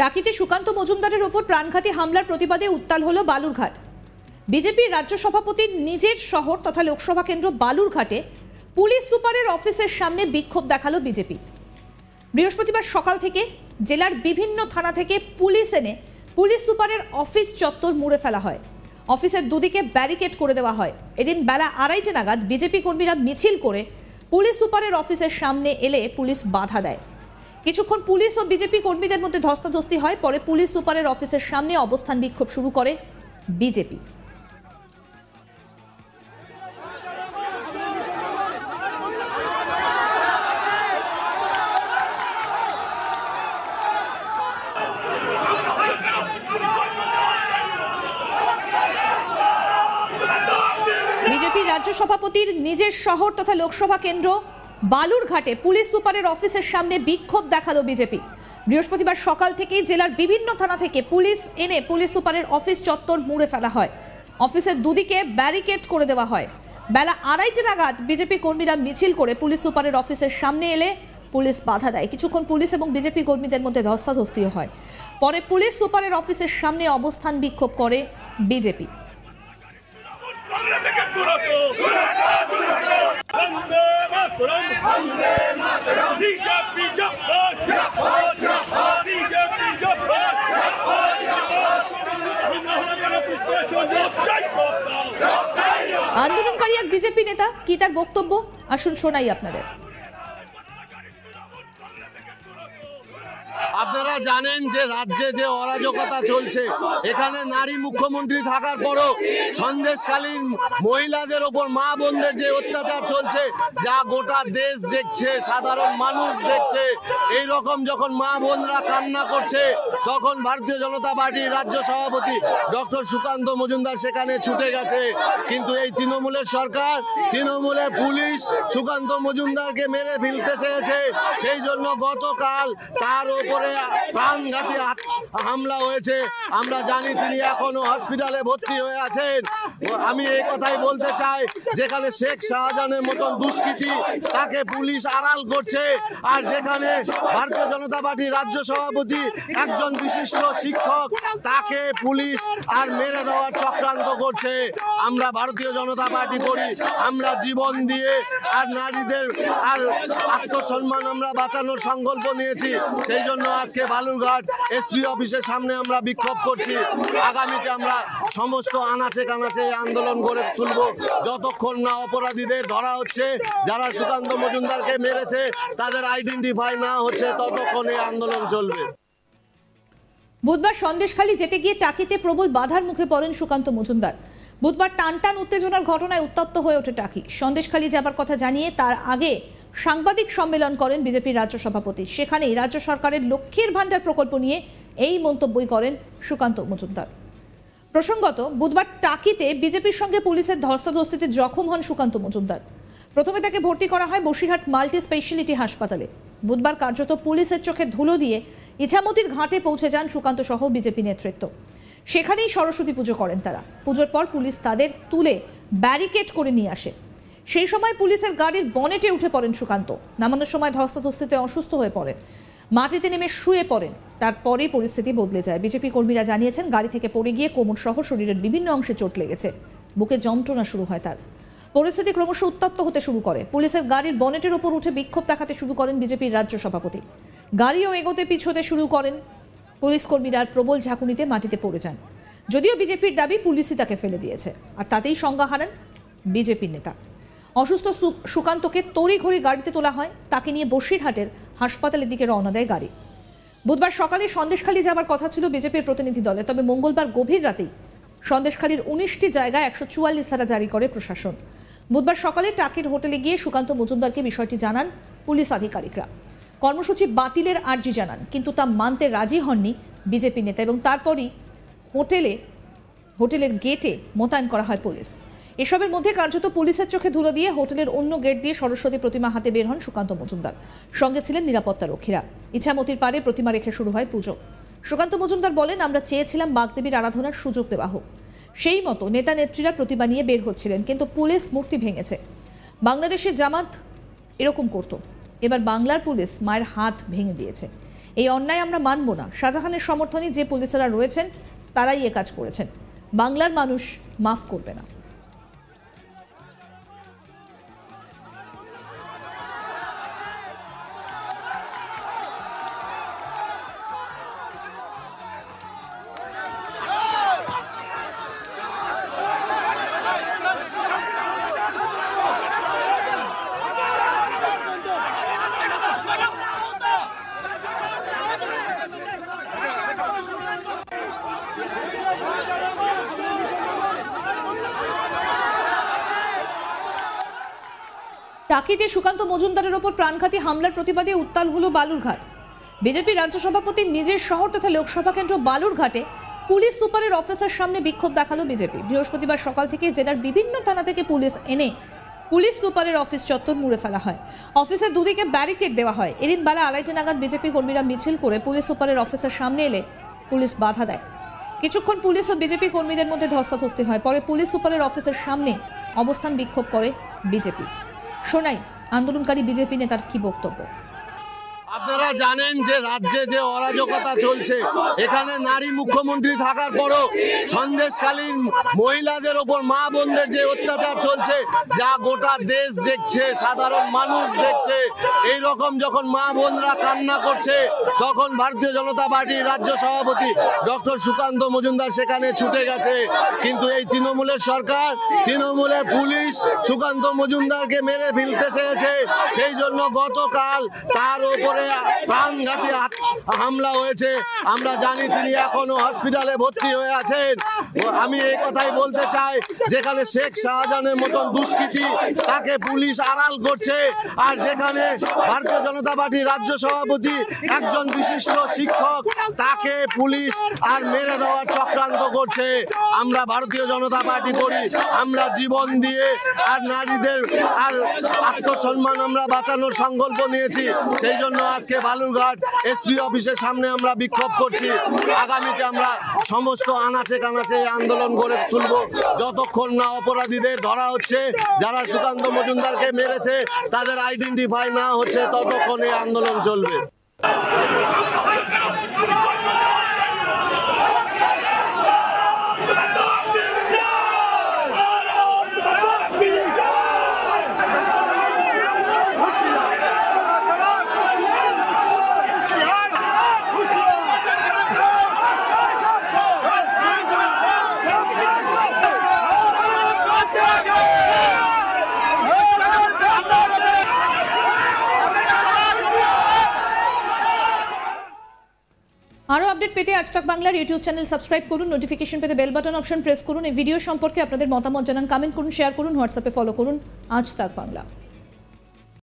টাকিতে সুকান্ত মজুমদারের ওপর প্রাণঘাতী হামলার প্রতিবাদে উত্তাল হলো বালুরঘাট। বিজেপির রাজ্য সভাপতির নিজের শহর তথা লোকসভা কেন্দ্র বালুরঘাটে পুলিশ সুপারের অফিসের সামনে বিক্ষোভ দেখালো বিজেপি। বৃহস্পতিবার সকাল থেকে জেলার বিভিন্ন থানা থেকে পুলিশ এনে পুলিশ সুপারের অফিস চত্বর মুড়ে ফেলা হয়। অফিসের দুদিকে ব্যারিকেড করে দেওয়া হয়। এদিন বেলা 2:30 নাগাদ বিজেপি কর্মীরা মিছিল করে পুলিশ সুপারের অফিসের সামনে এলে পুলিশ বাধা দেয়। কিছুক্ষণ পুলিশ ও বিজেপি কর্মীদের মধ্যে ধস্তাধস্তি হয়। পরে পুলিশ সুপারের অফিসের সামনে অবস্থান বিক্ষোভ শুরু করে বিজেপি। বিজেপির রাজ্য সভাপতির নিজের শহর তথা লোকসভা কেন্দ্র বালুরঘাটে পুলিশ সুপারের অফিসের সামনে বিক্ষোভ দেখালো বিজেপি। বৃহস্পতিবার সকাল থেকেই জেলার বিভিন্ন থানা থেকে পুলিশ এনে পুলিশ সুপারের অফিস চত্বর মুড়ে ফেলা হয়। অফিসের দুদিকে ব্যারিকেড করে দেওয়া হয়। বেলা 2:30 নাগাদ বিজেপি কর্মীরা মিছিল করে পুলিশ সুপারের অফিসের সামনে এলে পুলিশ বাধা দেয়। কিছুক্ষণ পুলিশ এবং বিজেপি কর্মীদের মধ্যে ধস্তাধস্তিও হয়। পরে পুলিশ সুপারের অফিসের সামনে অবস্থান বিক্ষোভ করে বিজেপি। আন্দোলনকারী এক বিজেপি নেতা, কি তার বক্তব্য আসুন শোনাই আপনাদের। আপনারা জানেন যে রাজ্যে যে অরাজকতা চলছে, এখানে নারী মুখ্যমন্ত্রী থাকার পরও সন্দেশকালীন মহিলাদের ওপর মা বোনদের যে অত্যাচার চলছে, যা গোটা দেশ দেখছে, সাধারণ মানুষ দেখছে। এই রকম যখন মা বোনরা কান্না করছে, তখন ভারতীয় জনতা পার্টির রাজ্য সভাপতি ডক্টর সুকান্ত মজুমদার সেখানে ছুটে গেছে। কিন্তু এই তৃণমূলের সরকার, তৃণমূলের পুলিশ সুকান্ত মজুমদারকে মেরে ফেলতে চেয়েছে। সেই জন্য গতকাল তার ওপরে প্রাণঘাতী হামলা হয়েছে। আমরা জানি তিনি এখনো হসপিটালে ভর্তি হয়ে আছেন। আমি এই কথাই বলতে চাই, যেখানে শেখ শাহজাহানের মতন দুষ্কৃতী তাকে পুলিশ আড়াল করছে, আর যেখানে ভারতীয় জনতা পার্টির রাজ্য সভাপতি একজন বিশিষ্ট শিক্ষক, তাকে পুলিশ আর মেরে দেওয়ার চক্রান্ত করছে। আমরা ভারতীয় জনতা পার্টি করি, আমরা জীবন দিয়ে আর নারীদের আর আত্মসম্মান আমরা বাঁচানোর সংকল্প নিয়েছি। সেই জন্য আজকে বালুরঘাট এসপি অফিসের সামনে আমরা বিক্ষোভ করছি। আগামীতে আমরা সমস্ত আনাচে কানাচে আন্দোলন করে তুলব, যতক্ষণ না অপরাধীদের ধরা হচ্ছে, যারা সুকান্ত মজুমদারকে মেরেছে তাদের আইডেন্টিফাই না হচ্ছে, ততক্ষণ এই আন্দোলন চলবে। বুধবার সন্দেশখালী যেতে গিয়ে টাকিতে প্রবল বাধার মুখে পড়েন সুকান্ত মজুমদার। বুধবার টানটান উত্তেজনার ঘটনায় উত্তপ্ত হয়ে ওঠে টাকি। সন্দেশখালী যাবার কথা জানিয়ে তার আগে সাংবাদিক সম্মেলন করেন বিজেপির রাজ্য সভাপতি। সেখানেই রাজ্য সরকারের লক্ষ্মীর ভান্ডার প্রকল্প নিয়ে এই মন্তব্যই করেন সুকান্ত মজুমদার। প্রসঙ্গত, বুধবার টাকিতে বিজেপির সঙ্গে পুলিশের ধস্তাধস্তিতে জখম হন সুকান্ত মজুমদার। প্রথমে তাকে ভর্তি করা হয় বসিরহাট মাল্টি স্পেশালিটি হাসপাতালে। বুধবার কার্যত পুলিশের চোখে ধুলো দিয়ে ইছামতির ঘাটে পৌঁছে যান সুকান্ত সহ বিজেপি নেতৃত্ব। সেখানেই সরস্বতী পুজো করেন তারা। পুজোর পর পুলিশ তাদের তুলে ব্যারিকেড করে নিয়ে আসে। সেই সময় পুলিশের গাড়ির বনেটে উঠে পড়েন সুকান্ত। নামানোর সময় ধস্তাধস্তিতে অসুস্থ হয়ে পড়েন, মাটিতে নেমে শুয়ে পড়েন। তারপরেই পরিস্থিতি বদলে যায়। বিজেপি কর্মীরা জানিয়েছেন, গাড়ি থেকে পড়ে গিয়ে কোমর সহ শরীরের বিভিন্ন অংশে চোট লেগেছে। বুকে যন্ত্রণা শুরু হয় তার। পরিস্থিতি ক্রমশ উত্তপ্ত হতে শুরু করে। পুলিশের গাড়ির বনেটের ওপর উঠে বিক্ষোভ দেখাতে শুরু করেন বিজেপির রাজ্য সভাপতি। গাড়িও এগোতে পিছোতে শুরু করেন। পুলিশ কর্মীরা প্রবল ঝাঁকুনিতে মাটিতে পড়ে যান। যদিও বিজেপির দাবি পুলিশই তাকে ফেলে দিয়েছে, আর তাতেই সংজ্ঞা হারান বিজেপির নেতা। অসুস্থ সুকান্তকে তড়িঘড়ি গাড়িতে তোলা হয়। তাকে নিয়ে বসিরহাটের হাসপাতালের দিকে রওনা দেয় গাড়ি। বুধবার সকালে সন্দেশখালী যাবার কথা ছিল বিজেপির প্রতিনিধি দলে। তবে মঙ্গলবার গভীর রাতেই সন্দেশখালীর 19টি জায়গায় 144 ধারা জারি করে প্রশাসন। বুধবার সকালে টাকির হোটেলে গিয়ে সুকান্ত মজুমদারকে বিষয়টি জানান পুলিশ আধিকারিকরা। কর্মসূচি বাতিলের আর্জি জানান, কিন্তু তা মানতে রাজি হননি বিজেপি নেতা, এবং তারপরই হোটেলের গেটে মোতায়েন করা হয় পুলিশ। এসবের মধ্যে কার্যত পুলিশের চোখে ধুলো দিয়ে হোটেলের অন্য গেট দিয়ে সরস্বতী প্রতিমা হাতে বের হন সুকান্ত মজুমদার। সঙ্গে ছিলেন নিরাপত্তা রক্ষীরা। ইছামতির পারে প্রতিমা রেখে শুরু হয় পুজো। সুকান্ত মজুমদার বলেন, আমরা চেয়েছিলাম বাগদেবীর আরাধনার সুযোগ দেওয়া হোক। সেই মতো নেতা নেত্রীরা প্রতিমা নিয়ে বের হচ্ছিলেন, কিন্তু পুলিশ মূর্তি ভেঙেছে। বাংলাদেশের জামাত এরকম করত, এবার বাংলার পুলিশ মায়ের হাত ভেঙে দিয়েছে। এই অন্যায় আমরা মানব না। শাহজাহানের সমর্থনে যে পুলিশরা রয়েছেন তারাই এ কাজ করেছেন। বাংলার মানুষ মাফ করবে না। টাকিতে সুকান্ত মজুমদারের ওপর প্রাণঘাতী হামলার প্রতিবাদে উত্তাল হলো বালুরঘাট। বিজেপি রাজ্য সভাপতির নিজের শহর তথা লোকসভা কেন্দ্র বালুরঘাটে পুলিশ সুপারের অফিসের সামনে বিক্ষোভ দেখালো বিজেপি। বৃহস্পতিবার সকাল থেকে জেলার বিভিন্ন থানা থেকে পুলিশ এনে পুলিশ সুপারের অফিস চত্বর মুড়ে ফেলা হয়। অফিসের দুদিকে ব্যারিকেড দেওয়া হয়। এদিন বেলা 2:30 নাগাদ বিজেপি কর্মীরা মিছিল করে পুলিশ সুপারের অফিসের সামনে এলে পুলিশ বাধা দেয়। কিছুক্ষণ পুলিশ ও বিজেপি কর্মীদের মধ্যে ধস্তাধস্তি হয়। পরে পুলিশ সুপারের অফিসের সামনে অবস্থান বিক্ষোভ করে বিজেপি। শোনাই আন্দোলনকারী বিজেপি নেতার কি বক্তব্য। আপনারা জানেন যে রাজ্যে যে অরাজকতা চলছে, এখানে নারী মুখ্যমন্ত্রী থাকার পরও সন্দেশখালীর মহিলাদের ওপর মা বোনদের যে অত্যাচার চলছে, যা গোটা দেশ দেখছে, সাধারণ মানুষ দেখছে। এই রকম যখন মা বোনরা কান্না করছে, তখন ভারতীয় জনতা পার্টির রাজ্য সভাপতি ডক্টর সুকান্ত মজুমদার সেখানে ছুটে গেছে। কিন্তু এই তৃণমূলের সরকার, তৃণমূলের পুলিশ সুকান্ত মজুমদারকে মেরে ফেলতে চেয়েছে। সেই জন্য গতকাল তার ওপরে প্রাণঘাতী হামলা হয়েছে। আমরা জানি তিনি এখনো হসপিটালে ভর্তি হয়ে আছেন। আমি এই কথাই বলতে চাই, যেখানে শেখ শাহজাহানের মতন দুষ্কৃতী তাকে পুলিশ আড়াল করছে, আর যেখানে ভারতীয় জনতা পার্টির রাজ্য সভাপতি একজন বিশিষ্ট শিক্ষক, তাকে পুলিশ আর মেরে দেওয়ার চক্রান্ত করছে। আমরা ভারতীয় জনতা পার্টি করি, আমরা জীবন দিয়ে আর নারীদের আর আত্মসম্মান আমরা বাঁচানোর সংকল্প নিয়েছি। সেই জন্য আজকে বালুরঘাট এসপি অফিসের সামনে আমরা বিক্ষোভ করছি। আগামীতে আমরা সমস্ত আনাচে কানাচে আন্দোলন করে তুলব, যতক্ষণ না অপরাধীদের ধরা হচ্ছে, যারা সুকান্ত মজুমদারকে মেরেছে তাদের আইডেন্টিফাই না হচ্ছে, ততক্ষণ এই আন্দোলন চলবে। আরও আপডেট পেতে আজ তাক বাংলার ইউটিউব চ্যানেল সাবস্ক্রাইব করুন, নোটিফিকেশন পেতে বেল বাটন অপশন প্রেস করুন। এই ভিডিও সম্পর্কে আপনাদের মতামত জানান, কমেন্ট করুন, শেয়ার করুন, হোয়াটসঅ্যাপে ফলো করুন আজ তাক বাংলা।